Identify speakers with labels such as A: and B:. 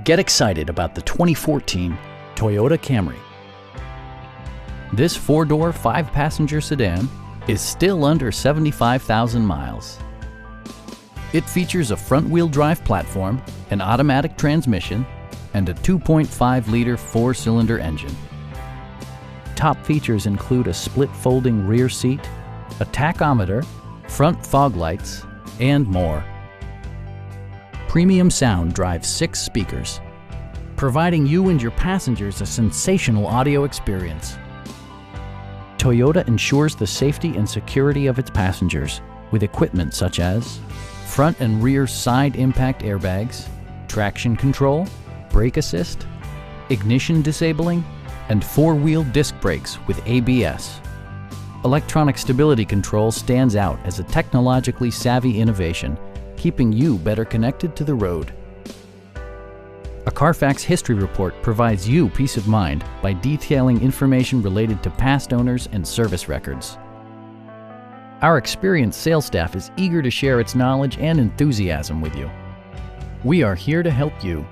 A: Get excited about the 2014 Toyota Camry. This four-door, five-passenger sedan is still under 75,000 miles. It features a front-wheel drive platform, an automatic transmission, and a 2.5-liter four-cylinder engine. Top features include a split folding rear seat, a tachometer, front fog lights, and more. Premium sound drives 6 speakers, providing you and your passengers a sensational audio experience. Toyota ensures the safety and security of its passengers with equipment such as front and rear side impact airbags, traction control, brake assist, ignition disabling, and four-wheel disc brakes with ABS. Electronic stability control stands out as a technologically savvy innovation, keeping you better connected to the road. A Carfax history report provides you peace of mind by detailing information related to past owners and service records. Our experienced sales staff is eager to share its knowledge and enthusiasm with you. We are here to help you.